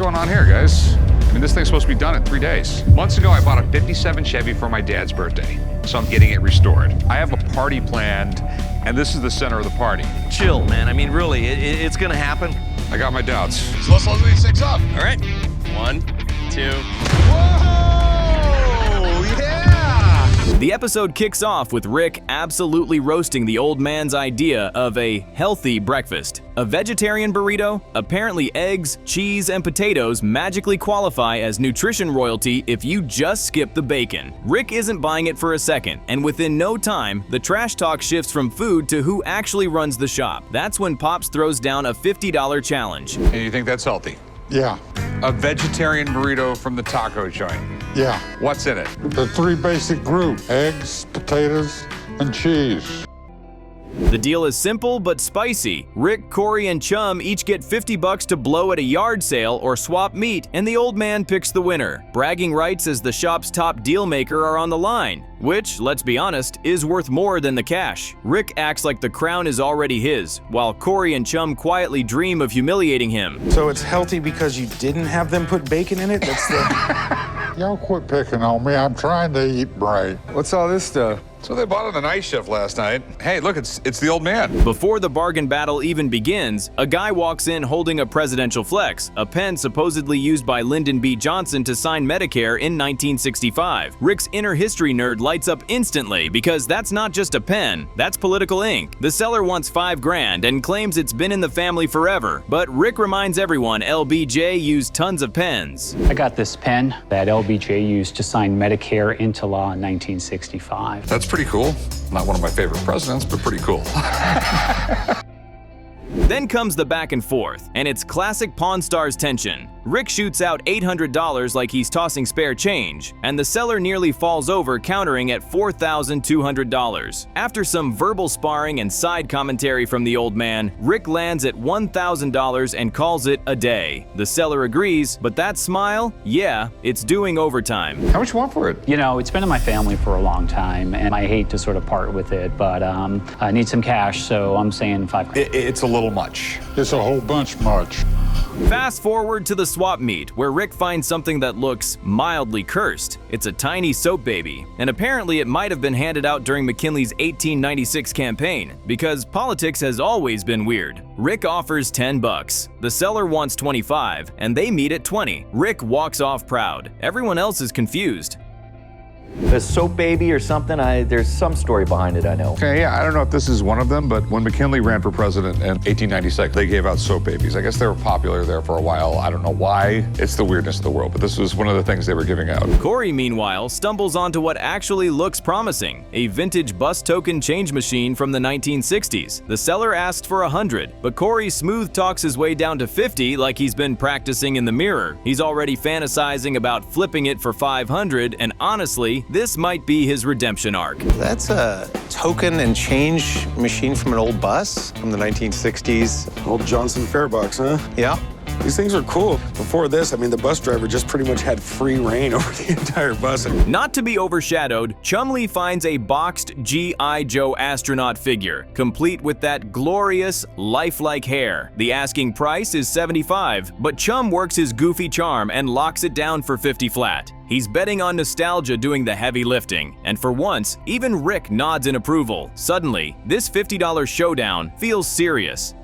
going on here, guys? I mean, this thing's supposed to be done in 3 days. Months ago, I bought a 57 Chevy for my dad's birthday, so I'm getting it restored. I have a party planned, and this is the center of the party. Chill, man. I mean, really, it's gonna happen. I got my doubts. So let's load these things up. All right. 1, 2. Whoa! Yeah! The episode kicks off with Rick absolutely roasting the old man's idea of a healthy breakfast. A vegetarian burrito? Apparently eggs, cheese, and potatoes magically qualify as nutrition royalty if you just skip the bacon. Rick isn't buying it for a second, and within no time, the trash talk shifts from food to who actually runs the shop. That's when Pops throws down a $50 challenge. And you think that's healthy? Yeah. A vegetarian burrito from the taco joint. Yeah. What's in it? The 3 basic groups: eggs, potatoes, and cheese. The deal is simple but spicy. Rick, Corey, and Chum each get $50 to blow at a yard sale or swap meat, and the old man picks the winner. Bragging rights as the shop's top deal maker are on the line, which, let's be honest, is worth more than the cash. Rick acts like the crown is already his, while Corey and Chum quietly dream of humiliating him. So it's healthy because you didn't have them put bacon in it? That's the... Y'all quit picking on me. I'm trying to eat right. What's all this stuff? So they bought on the night shift last night. Hey, look, it's the old man. Before the bargain battle even begins, a guy walks in holding a presidential flex, a pen supposedly used by Lyndon B. Johnson to sign Medicare in 1965. Rick's inner history nerd lights up instantly because that's not just a pen, that's political ink. The seller wants $5 grand and claims it's been in the family forever, but Rick reminds everyone LBJ used tons of pens. I got this pen that LBJ used to sign Medicare into law in 1965. That's pretty cool. Not one of my favorite presidents, but pretty cool. Then comes the back and forth, and it's classic Pawn Stars tension. Rick shoots out $800 like he's tossing spare change, and the seller nearly falls over, countering at $4,200. After some verbal sparring and side commentary from the old man, Rick lands at $1,000 and calls it a day. The seller agrees, but that smile? Yeah, it's doing overtime. How much you want for it? You know, it's been in my family for a long time, and I hate to sort of part with it, but I need some cash, so I'm saying $5 grand. It's a little much. It's a whole bunch much. Fast forward to the swap meet, where Rick finds something that looks mildly cursed. It's a tiny soap baby, and apparently it might have been handed out during McKinley's 1896 campaign, because politics has always been weird. Rick offers $10. The seller wants $25, and they meet at $20. Rick walks off proud. Everyone else is confused. A soap baby or something? There's some story behind it, I know. Okay, yeah, I don't know if this is one of them, but when McKinley ran for president in 1896, they gave out soap babies. I guess they were popular there for a while. I don't know why. It's the weirdness of the world, but this was one of the things they were giving out. Corey, meanwhile, stumbles onto what actually looks promising, a vintage bus token change machine from the 1960s. The seller asked for $100, but Corey smooth talks his way down to $50 like he's been practicing in the mirror. He's already fantasizing about flipping it for $500, and honestly, this might be his redemption arc. That's a token and change machine from an old bus from the 1960s. Old Johnson Fairbox, huh? Yeah. These things are cool. Before this, I mean, the bus driver just pretty much had free reign over the entire bus. Not to be overshadowed, Chumlee finds a boxed G.I. Joe astronaut figure, complete with that glorious, lifelike hair. The asking price is $75, but Chum works his goofy charm and locks it down for $50 flat. He's betting on nostalgia doing the heavy lifting, and for once, even Rick nods in approval. Suddenly, this $50 showdown feels serious.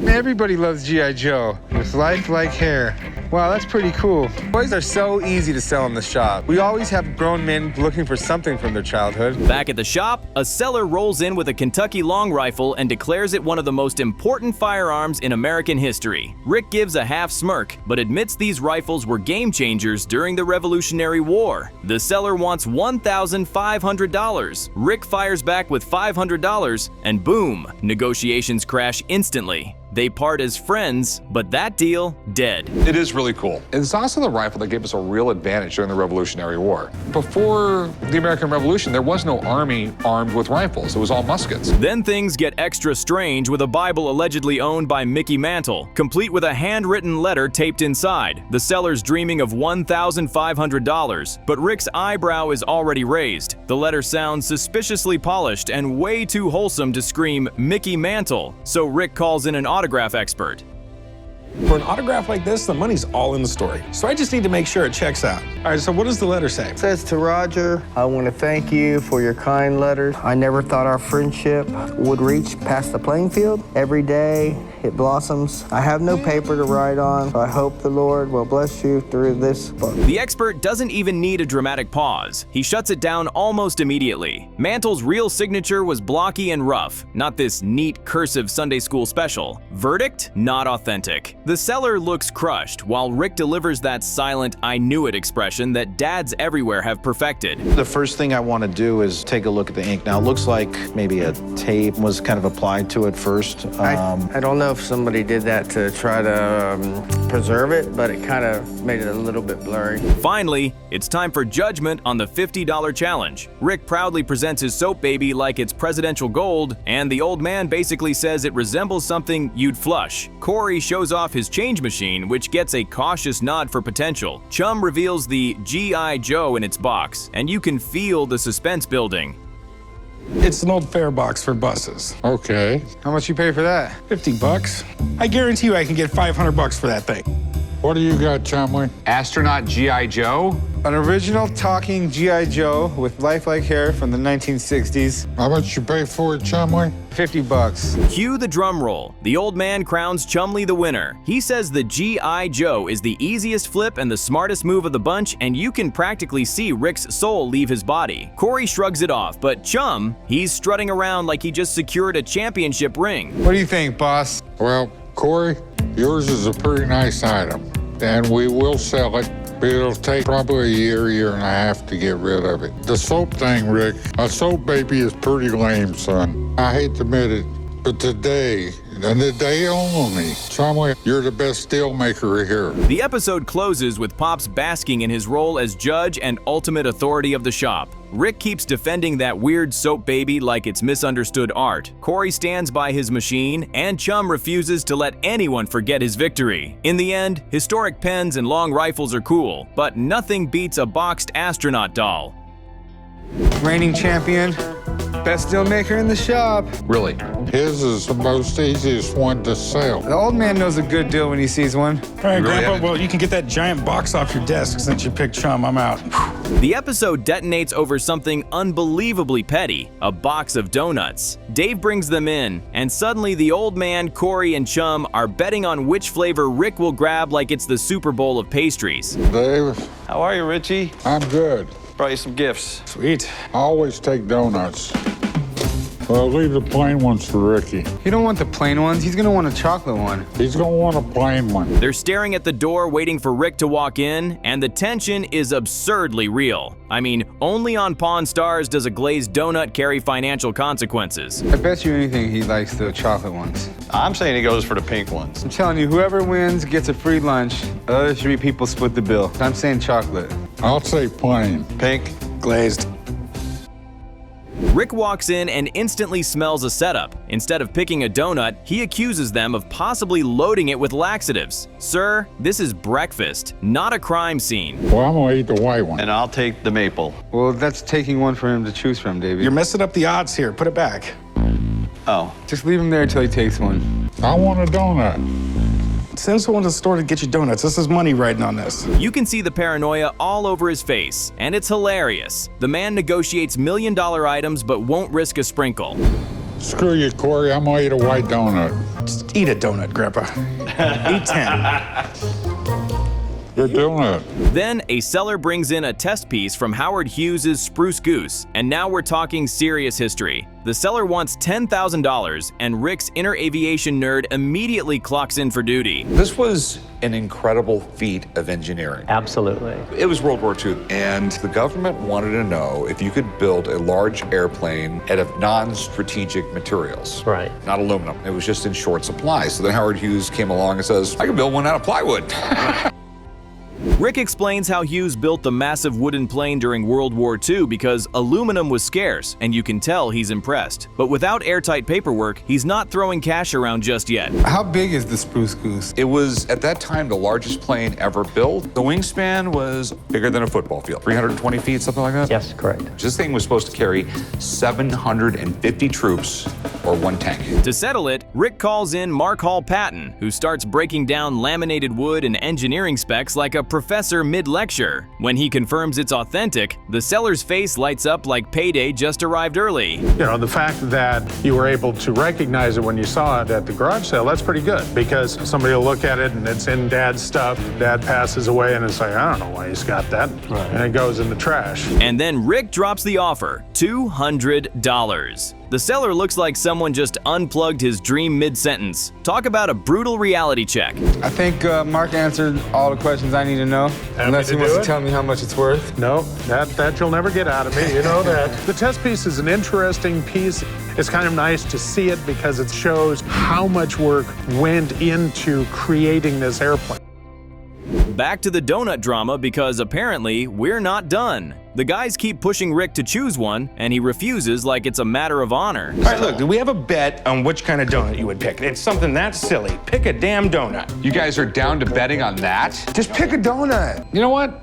Everybody loves G.I. Joe with lifelike hair. Wow, that's pretty cool. Toys are so easy to sell in the shop. We always have grown men looking for something from their childhood. Back at the shop, a seller rolls in with a Kentucky long rifle and declares it one of the most important firearms in American history. Rick gives a half smirk, but admits these rifles were game changers during the Revolutionary War. The seller wants $1,500. Rick fires back with $500, and boom, negotiations crash instantly. They part as friends, but that deal, dead. It is really cool. It's also the rifle that gave us a real advantage during the Revolutionary War. Before the American Revolution, there was no army armed with rifles. It was all muskets. Then things get extra strange with a Bible allegedly owned by Mickey Mantle, complete with a handwritten letter taped inside. The seller's dreaming of $1,500, but Rick's eyebrow is already raised. The letter sounds suspiciously polished and way too wholesome to scream Mickey Mantle, so Rick calls in an autograph expert. For an autograph like this, the money's all in the story. So I just need to make sure it checks out. All right, so what does the letter say? It says to Roger, I want to thank you for your kind letters. I never thought our friendship would reach past the playing field. Every day it blossoms. I have no paper to write on, so I hope the Lord will bless you through this book. The expert doesn't even need a dramatic pause. He shuts it down almost immediately. Mantle's real signature was blocky and rough, not this neat cursive Sunday school special. Verdict? Not authentic. The seller looks crushed, while Rick delivers that silent I knew it expression that dads everywhere have perfected. The first thing I want to do is take a look at the ink. Now it looks like maybe a tape was kind of applied to it first. I don't know if somebody did that to try to preserve it, but it kind of made it a little bit blurry. Finally, it's time for judgment on the $50 challenge. Rick proudly presents his soap baby like it's presidential gold, and the old man basically says it resembles something you'd flush. Corey shows off his change machine, which gets a cautious nod for potential. Chum reveals the G.I. Joe in its box, and you can feel the suspense building. It's an old fare box for buses. Okay. How much you pay for that? 50 bucks. I guarantee you I can get 500 bucks for that thing. What do you got, Chumlee? Astronaut G.I. Joe? An original talking G.I. Joe with lifelike hair from the 1960s. How much you pay for it, Chumlee? 50 bucks. Cue the drum roll. The old man crowns Chumlee the winner. He says the G.I. Joe is the easiest flip and the smartest move of the bunch, and you can practically see Rick's soul leave his body. Corey shrugs it off, but Chum, he's strutting around like he just secured a championship ring. What do you think, boss? Well, Corey, yours is a pretty nice item, and we will sell it. But it'll take probably a year and a half to get rid of it. The soap thing, Rick, a soap baby is pretty lame, son. I hate to admit it, but today, and the day only, Chumlee, you're the best steel maker here. The episode closes with Pops basking in his role as judge and ultimate authority of the shop. Rick keeps defending that weird soap baby like it's misunderstood art. Corey stands by his machine, and Chum refuses to let anyone forget his victory. In the end, historic pens and long rifles are cool, but nothing beats a boxed astronaut doll. Reigning champion, best deal maker in the shop. Really? His is the most easiest one to sell. The old man knows a good deal when he sees one. All right, Grandpa, well, you can get that giant box off your desk since you picked Chum. I'm out. The episode detonates over something unbelievably petty, a box of donuts. Dave brings them in, and suddenly the old man, Corey, and Chum are betting on which flavor Rick will grab like it's the Super Bowl of pastries. Dave, How are you, Richie? I'm good. Brought you some gifts. Sweet. I always take donuts. Well, leave the plain ones for Ricky. You don't want the plain ones, he's gonna want a chocolate one. He's gonna want a plain one. They're staring at the door waiting for Rick to walk in, and the tension is absurdly real. I mean, only on Pawn Stars does a glazed donut carry financial consequences. I bet you anything he likes the chocolate ones. I'm saying he goes for the pink ones. I'm telling you, whoever wins gets a free lunch. The other 3 people split the bill. I'm saying chocolate. I'll say plain. Pink. Glazed. Rick walks in and instantly smells a setup. Instead of picking a donut, he accuses them of possibly loading it with laxatives. Sir, this is breakfast, not a crime scene. Well, I'm gonna eat the white one. And I'll take the maple. Well, that's taking one for him to choose from, David. You're messing up the odds here. Put it back. Oh. Just leave him there until he takes one. I want a donut. Send someone to the store to get you donuts. This is money riding on this. You can see the paranoia all over his face, and it's hilarious. The man negotiates million-dollar items but won't risk a sprinkle. Screw you, Corey. I'm gonna eat a white donut. Just eat a donut, Grandpa. Eat 10. Good donut. Then a seller brings in a test piece from Howard Hughes Spruce Goose, and now we're talking serious history. The seller wants $10,000, and Rick's inner aviation nerd immediately clocks in for duty. This was an incredible feat of engineering. Absolutely. It was World War II, and the government wanted to know if you could build a large airplane out of non-strategic materials. Right. Not aluminum. It was just in short supply. So then Howard Hughes came along and says, I can build one out of plywood. Rick explains how Hughes built the massive wooden plane during World War II because aluminum was scarce, and you can tell he's impressed. But without airtight paperwork, he's not throwing cash around just yet. How big is the Spruce Goose? It was, at that time, the largest plane ever built. The wingspan was bigger than a football field, 320 feet, something like that? Yes, correct. This thing was supposed to carry 750 troops or one tank. To settle it, Rick calls in Mark Hall Patton, who starts breaking down laminated wood and engineering specs like a professor mid-lecture. When he confirms it's authentic, the seller's face lights up like payday just arrived early. You know, the fact that you were able to recognize it when you saw it at the garage sale, that's pretty good, because somebody will look at it and it's in Dad's stuff. Dad passes away and it's like, I don't know why he's got that. Right. And it goes in the trash. And then Rick drops the offer, $200. The seller looks like someone just unplugged his dream mid-sentence. Talk about a brutal reality check. I think Mark answered all the questions I need to know. Unless he wants to tell me how much it's worth. No, that you'll never get out of me, you know that. The test piece is an interesting piece. It's kind of nice to see it because it shows how much work went into creating this airplane. Back to the donut drama because apparently we're not done. The guys keep pushing Rick to choose one, and he refuses like it's a matter of honor. All right, look, we have a bet on which kind of donut you would pick. It's something that silly. Pick a damn donut. You guys are down to betting on that? Just pick a donut. You know what?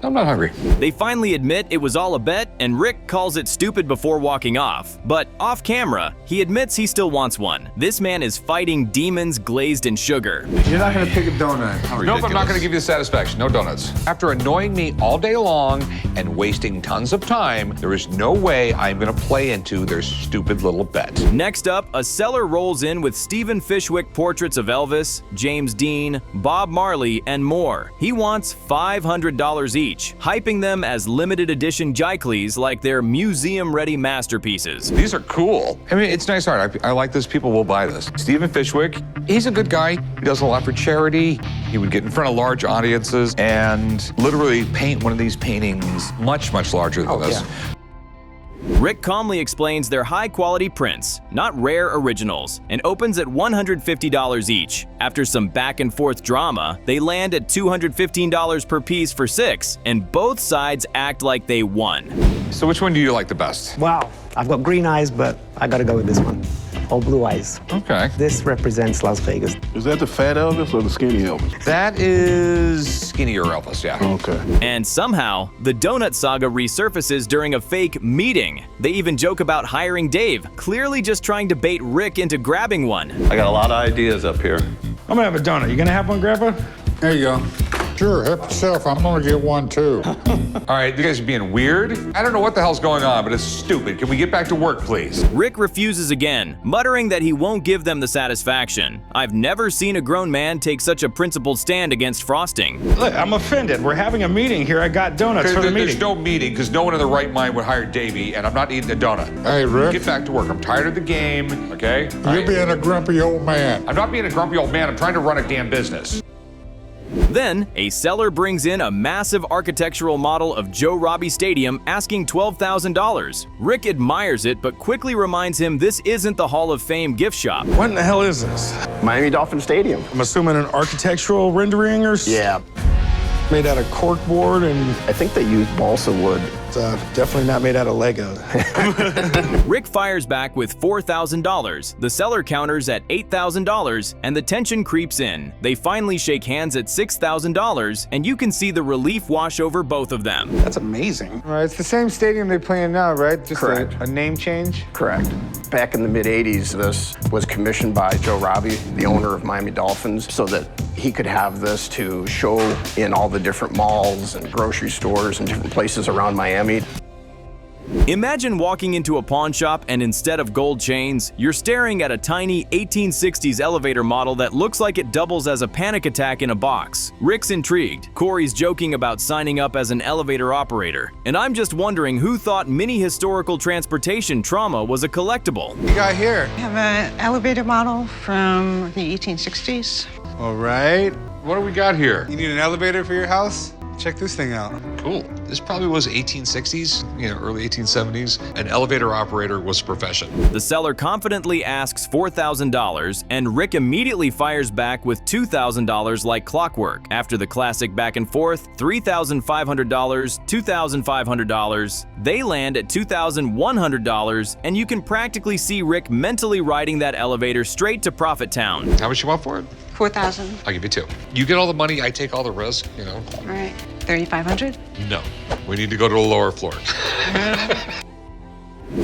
I'm not hungry. They finally admit it was all a bet, and Rick calls it stupid before walking off. But off camera, he admits he still wants one. This man is fighting demons glazed in sugar. You're not gonna pick a donut. Nope, I'm not gonna give you the satisfaction. No donuts. After annoying me all day long and wasting tons of time, there is no way I'm gonna play into their stupid little bet. Next up, a seller rolls in with Stephen Fishwick portraits of Elvis, James Dean, Bob Marley, and more. He wants $500 each, hyping them as limited edition Jyklees like they're museum-ready masterpieces. These are cool. I mean, it's nice art. I like this. People will buy this. Stephen Fishwick, he's a good guy. He does a lot for charity. He would get in front of large audiences and literally paint one of these paintings much, much larger than this. Yeah. Rick calmly explains they're high-quality prints, not rare originals, and opens at $150 each. After some back-and-forth drama, they land at $215 per piece for 6, and both sides act like they won. So which one do you like the best? Wow, I've got green eyes, but I gotta go with this one. All blue eyes. Okay. This represents Las Vegas. Is that the fat Elvis or the skinny Elvis? That is skinnier Elvis, yeah. Okay. And somehow, the donut saga resurfaces during a fake meeting. They even joke about hiring Dave, clearly just trying to bait Rick into grabbing one. I got a lot of ideas up here. I'm gonna have a donut. You gonna have one, Grandpa? There you go. Sure, help yourself. I'm gonna get one too. All right, you guys are being weird. I don't know what the hell's going on, but it's stupid. Can we get back to work, please? Rick refuses again, muttering that he won't give them the satisfaction. I've never seen a grown man take such a principled stand against frosting. Look, I'm offended. We're having a meeting here. I got donuts for the meeting. There's no meeting because no one in their right mind would hire Davey, and I'm not eating a donut. Hey, Rick. Get back to work. I'm tired of the game, okay? You're being a grumpy old man. I'm not being a grumpy old man. I'm trying to run a damn business. Then, a seller brings in a massive architectural model of Joe Robbie Stadium asking $12,000. Rick admires it, but quickly reminds him this isn't the Hall of Fame gift shop. What in the hell is this? Miami Dolphin Stadium. I'm assuming an architectural rendering or Yeah. made out of corkboard and I think they used balsa wood. it's definitely not made out of Lego. Rick fires back with $4,000, the seller counters at $8,000, and the tension creeps in. They finally shake hands at $6,000, and you can see the relief wash over both of them. That's amazing. Right, it's the same stadium they play in now, right? Just Correct. a name change? Correct. Back in the mid-'80s, this was commissioned by Joe Robbie, the owner of Miami Dolphins, so that he could have this to show in all the different malls and grocery stores and different places around Miami. Imagine walking into a pawn shop and instead of gold chains, you're staring at a tiny 1860s elevator model that looks like it doubles as a panic attack in a box. Rick's intrigued. Corey's joking about signing up as an elevator operator. And I'm just wondering who thought mini historical transportation trauma was a collectible. What you got here? I have an elevator model from the 1860s. All right. What do we got here? You need an elevator for your house? Check this thing out. cool. This probably was 1860s, early 1870s. An elevator operator was a profession. The seller confidently asks $4,000, and Rick immediately fires back with $2,000 like clockwork. After the classic back and forth, $3,500, $2,500, they land at $2,100, and you can practically see Rick mentally riding that elevator straight to Profit Town. How much you want for it? $4,000. I'll give you 2. You get all the money, I take all the risk, All right. $3,500. No, we need to go to a lower floor.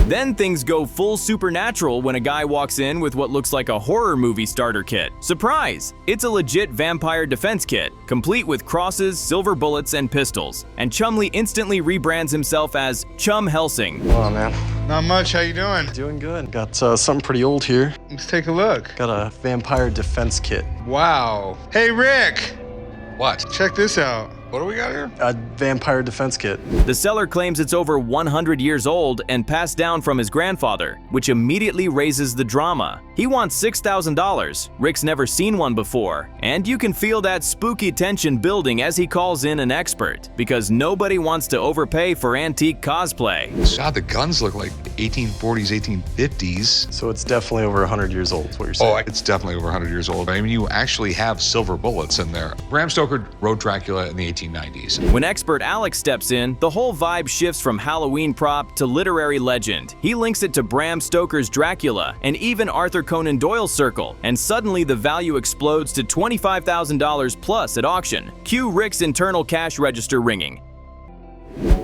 Then things go full supernatural when a guy walks in with what looks like a horror movie starter kit. Surprise! It's a legit vampire defense kit, complete with crosses, silver bullets, and pistols. And Chumlee instantly rebrands himself as Chum Helsing. Come on, man. Not much. How you doing? Doing good. Got something pretty old here. Let's take a look. Got a vampire defense kit. Wow. Hey, Rick. What? Check this out. What do we got here? A vampire defense kit. The seller claims it's over 100 years old and passed down from his grandfather, which immediately raises the drama. He wants $6,000. Rick's never seen one before, and you can feel that spooky tension building as he calls in an expert, because nobody wants to overpay for antique cosplay. God, the guns look like 1840s, 1850s. So it's definitely over 100 years old, is what you're saying. Oh, it's definitely over 100 years old. I mean, you actually have silver bullets in there. Bram Stoker wrote Dracula in the 1890s. When expert Alex steps in, the whole vibe shifts from Halloween prop to literary legend. He links it to Bram Stoker's Dracula and even Arthur Conan Doyle's Circle, and suddenly the value explodes to $25,000 plus at auction. Cue Rick's internal cash register ringing.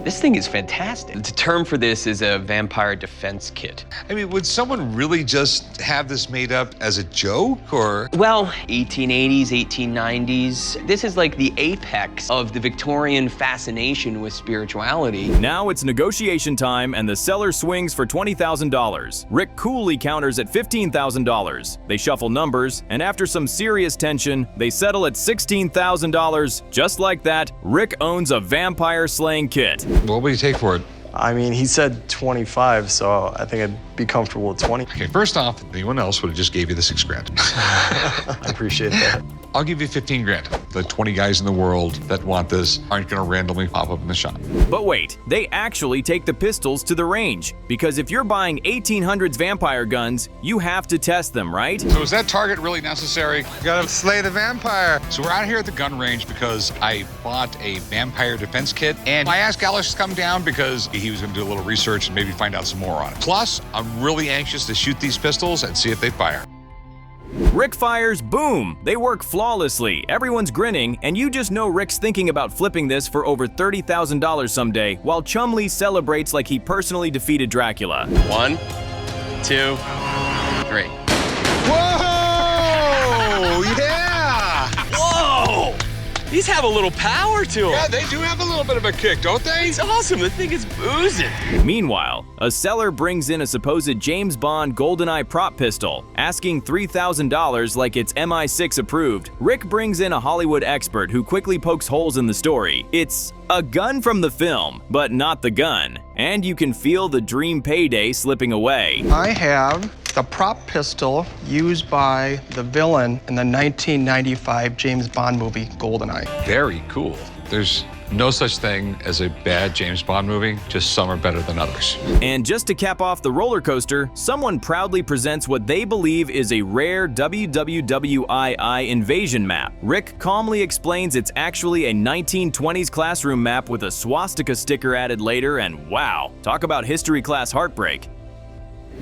This thing is fantastic. The term for this is a vampire defense kit. I mean, would someone really just have this made up as a joke, or? Well, 1880s, 1890s. This is like the apex of the Victorian fascination with spirituality. Now it's negotiation time, and the seller swings for $20,000. Rick coolly counters at $15,000. They shuffle numbers, and after some serious tension, they settle at $16,000. Just like that, Rick owns a vampire slaying kit. What would you take for it? I mean, he said 25, so I think I'd be comfortable with 20. Okay, first off, anyone else would have just gave you the $6,000. I appreciate that. I'll give you 15 grand. The 20 guys in the world that want this aren't gonna randomly pop up in the shop. But wait, they actually take the pistols to the range. Because if you're buying 1800s vampire guns, you have to test them, right? So is that target really necessary? Gotta slay the vampire. So we're out here at the gun range because I bought a vampire defense kit, and I asked Alex to come down because he was gonna do a little research and maybe find out some more on it. Plus, I'm really anxious to shoot these pistols and see if they fire. Rick fires, boom! They work flawlessly, everyone's grinning, and you just know Rick's thinking about flipping this for over $30,000 someday, while Chumlee celebrates like he personally defeated Dracula. 1, 2, 3. Whoa! Yeah! Whoa! These have a little power to them. Yeah, they do have a little bit of a kick, don't they? It's awesome. The thing is boozing. Meanwhile, a seller brings in a supposed James Bond GoldenEye prop pistol, asking $3,000 like it's MI6 approved. Rick brings in a Hollywood expert who quickly pokes holes in the story. It's a gun from the film, but not the gun. And you can feel the dream payday slipping away. I have the prop pistol used by the villain in the 1995 James Bond movie, GoldenEye. Very cool. There's no such thing as a bad James Bond movie, just some are better than others. And just to cap off the roller coaster, someone proudly presents what they believe is a rare WWII invasion map. Rick calmly explains it's actually a 1920s classroom map with a swastika sticker added later, and wow, talk about history class heartbreak.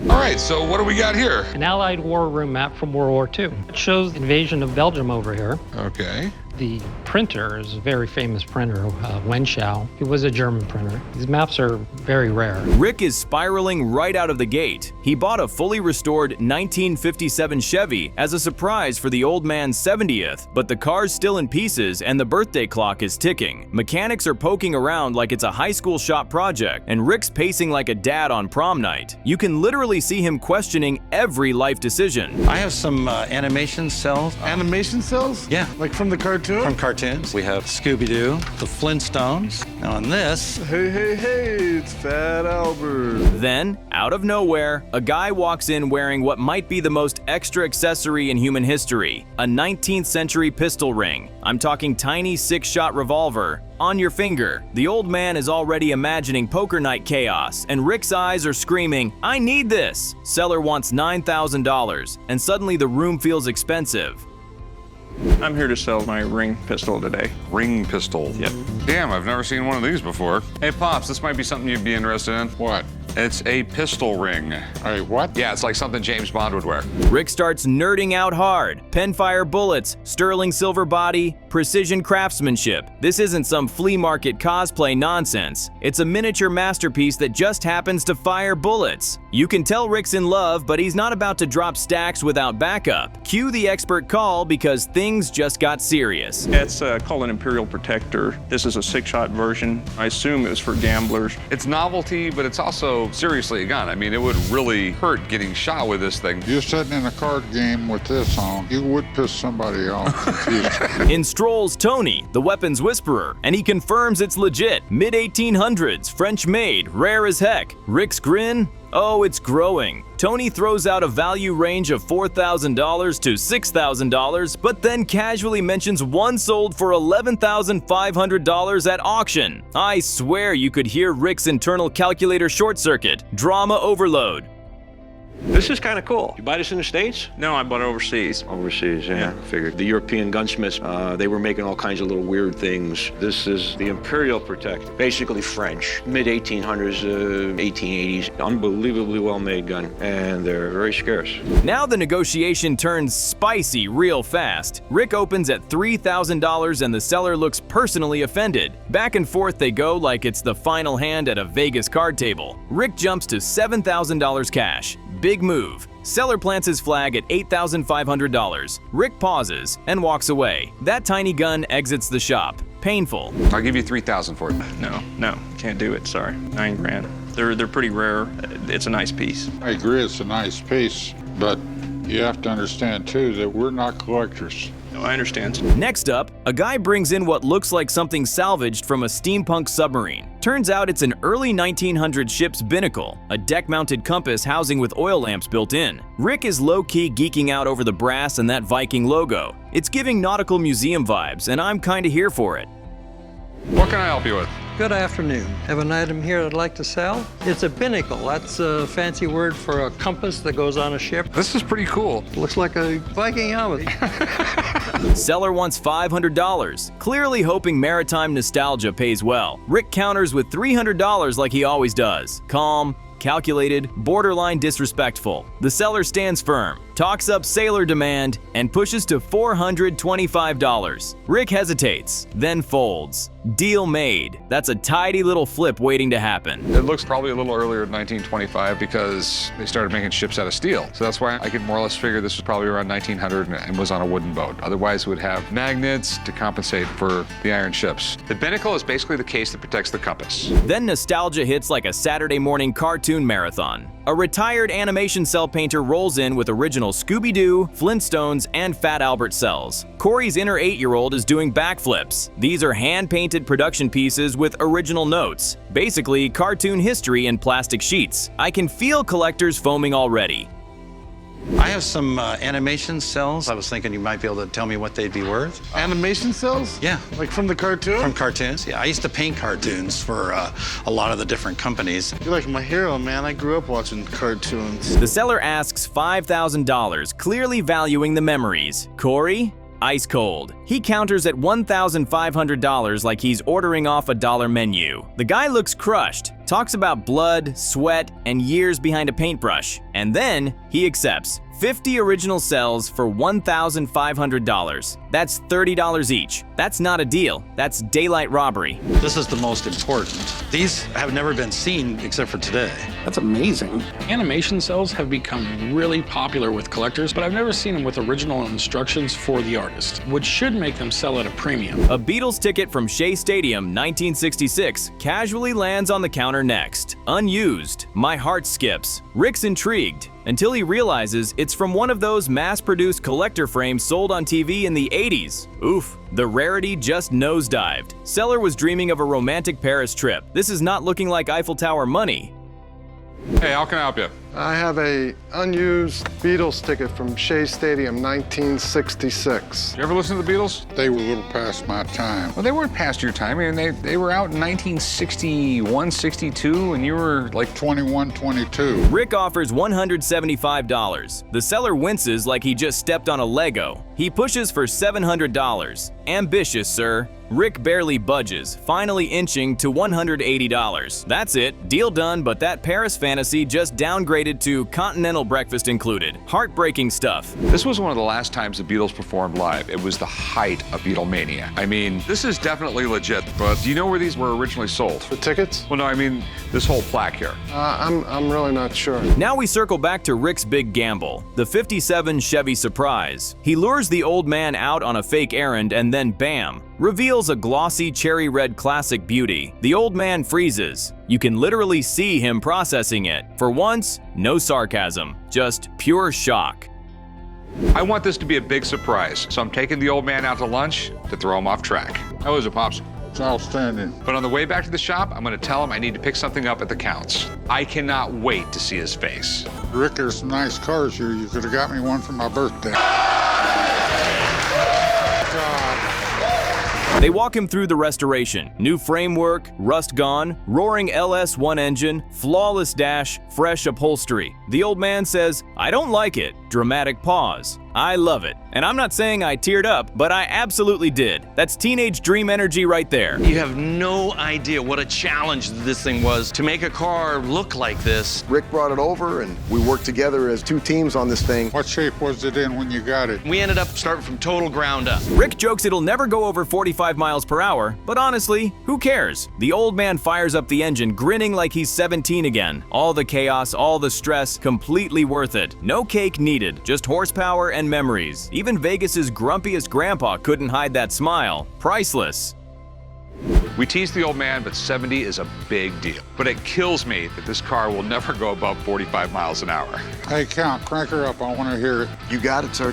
All right, so what do we got here? An Allied war room map from World War II. It shows the invasion of Belgium over here. Okay. The printer is a very famous printer, Wenschau. He was a German printer. These maps are very rare. Rick is spiraling right out of the gate. He bought a fully restored 1957 Chevy as a surprise for the old man's 70th, but the car's still in pieces and the birthday clock is ticking. Mechanics are poking around like it's a high school shop project, and Rick's pacing like a dad on prom night. You can literally see him questioning every life decision. I have some animation cells. Animation cells? Yeah. Like from the cartoon? cartoon? From cartoons. We have Scooby-Doo, the Flintstones. Now on this... Hey, it's Fat Albert. Then, out of nowhere, a guy walks in wearing what might be the most extra accessory in human history, a 19th century pistol ring. I'm talking tiny 6-shot revolver. On your finger. The old man is already imagining poker night chaos, and Rick's eyes are screaming, "I need this!" Seller wants $9,000, and suddenly the room feels expensive. I'm here to sell my ring pistol today. Ring pistol? Yep. Damn, I've never seen one of these before. Hey, Pops, this might be something you'd be interested in. What? It's a pistol ring. Hey, what? Yeah, it's like something James Bond would wear. Rick starts nerding out hard. Penfire bullets, sterling silver body, precision craftsmanship. This isn't some flea market cosplay nonsense. It's a miniature masterpiece that just happens to fire bullets. You can tell Rick's in love, but he's not about to drop stacks without backup. Cue the expert call because things just got serious. It's called an Imperial Protector. This is a 6-shot version. I assume it was for gamblers. It's novelty, but it's also seriously a gun. I mean, it would really hurt getting shot with this thing. You're sitting in a card game with this on, you would piss somebody off. In strolls Tony, the weapons whisperer, and he confirms it's legit. Mid-1800s, French-made, rare as heck. Rick's grin? Oh, it's growing. Tony throws out a value range of $4,000 to $6,000, but then casually mentions one sold for $11,500 at auction. I swear you could hear Rick's internal calculator short circuit. Drama overload. This is kind of cool. You buy this in the States? No, I bought it overseas. Overseas, yeah. Figured. The European gunsmiths, they were making all kinds of little weird things. This is the Imperial Protector, basically French. Mid-1800s, 1880s. Unbelievably well-made gun, and they're very scarce. Now the negotiation turns spicy real fast. Rick opens at $3,000 and the seller looks personally offended. Back and forth they go like it's the final hand at a Vegas card table. Rick jumps to $7,000 cash. Big move. Seller plants his flag at $8,500. Rick pauses and walks away. That tiny gun exits the shop. Painful. I'll give you $3,000 for it. No, can't do it, sorry. $9 grand. They're pretty rare. It's a nice piece. I agree it's a nice piece, but you have to understand too that we're not collectors. No, I understand. Next up, a guy brings in what looks like something salvaged from a steampunk submarine. Turns out it's an early 1900s ship's Binnacle, a deck-mounted compass housing with oil lamps built in. Rick is low-key geeking out over the brass and that Viking logo. It's giving nautical museum vibes, and I'm kinda here for it. What can I help you with? Good afternoon. Have an item here I'd like to sell. It's a binnacle. That's a fancy word for a compass that goes on a ship. This is pretty cool. Looks like a Viking helmet. Seller wants $500, clearly hoping maritime nostalgia pays well. Rick counters with $300 like he always does. Calm, calculated, borderline disrespectful. The seller stands firm, talks up sailor demand, and pushes to $425. Rick hesitates, then folds. Deal made. That's a tidy little flip waiting to happen. It looks probably a little earlier than 1925 because they started making ships out of steel. So that's why I could more or less figure this was probably around 1900 and was on a wooden boat. Otherwise it would have magnets to compensate for the iron ships. The binnacle is basically the case that protects the compass. Then nostalgia hits like a Saturday morning cartoon marathon. A retired animation cell painter rolls in with original Scooby-Doo, Flintstones, and Fat Albert Cels. Corey's inner 8-year-old is doing backflips. These are hand-painted production pieces with original notes. Basically, cartoon history in plastic sheets. I can feel collectors foaming already. I have some animation cells. I was thinking you might be able to tell me what they'd be worth. Animation cells? Yeah. Like from the cartoon? From cartoons, yeah. I used to paint cartoons for a lot of the different companies. You're like my hero, man. I grew up watching cartoons. The seller asks $5,000, clearly valuing the memories. Corey? Ice cold. He counters at $1,500 like he's ordering off a dollar menu. The guy looks crushed, talks about blood, sweat, and years behind a paintbrush, and then he accepts. 50 original cells for $1,500. That's $30 each. That's not a deal. That's daylight robbery. This is the most important. These have never been seen except for today. That's amazing. Animation cells have become really popular with collectors, but I've never seen them with original instructions for the artist, which should make them sell at a premium. A Beatles ticket from Shea Stadium, 1966, casually lands on the counter next. Unused. My heart skips. Rick's intrigued. until he realizes it's from one of those mass-produced collector frames sold on TV in the 80s. Oof, the rarity just nosedived. Seller was dreaming of a romantic Paris trip. This is not looking like Eiffel Tower money. Hey, how can I help you? I have a unused Beatles ticket from Shea Stadium, 1966. You ever listen to the Beatles? They were a little past my time. Well, they weren't past your time. I mean, they were out in 1961, 62, and you were like 21, 22. Rick offers $175. The seller winces like he just stepped on a Lego. He pushes for $700. Ambitious, sir. Rick barely budges, finally inching to $180. That's it, deal done, but that Paris fantasy just downgraded to continental breakfast included. Heartbreaking stuff. This was one of the last times the Beatles performed live. It was the height of Beatlemania. I mean, this is definitely legit, but do you know where these were originally sold? The tickets? Well, no, I mean this whole plaque here. I'm really not sure. Now we circle back to Rick's big gamble, the '57 Chevy Surprise. He lures the old man out on a fake errand and then bam, reveals a glossy cherry red classic beauty. The old man freezes. You can literally see him processing it. For once, no sarcasm, just pure shock. I want this to be a big surprise, so I'm taking the old man out to lunch to throw him off track. How is it, Pops? It's outstanding. But on the way back to the shop, I'm going to tell him I need to pick something up at the counts. I cannot wait to see his face. Rick, there's some nice cars here. You could have got me one for my birthday. They walk him through the restoration. New framework, rust gone, roaring LS1 engine, flawless dash, fresh upholstery. The old man says, "I don't like it." Dramatic pause. I love it. And I'm not saying I teared up, but I absolutely did. That's teenage dream energy right there. You have no idea what a challenge this thing was to make a car look like this. Rick brought it over, and we worked together as two teams on this thing. What shape was it in when you got it? We ended up starting from total ground up. Rick jokes it'll never go over 45 miles per hour, but honestly, who cares? The old man fires up the engine, grinning like he's 17 again. All the chaos, all the stress, completely worth it. No cake needed, just horsepower and memories. Even Vegas's grumpiest grandpa couldn't hide that smile. Priceless. We tease the old man, but 70 is a big deal. But it kills me that this car will never go above 45 miles an hour. Hey, Count, crank her up. I want to hear it. You got it, sir.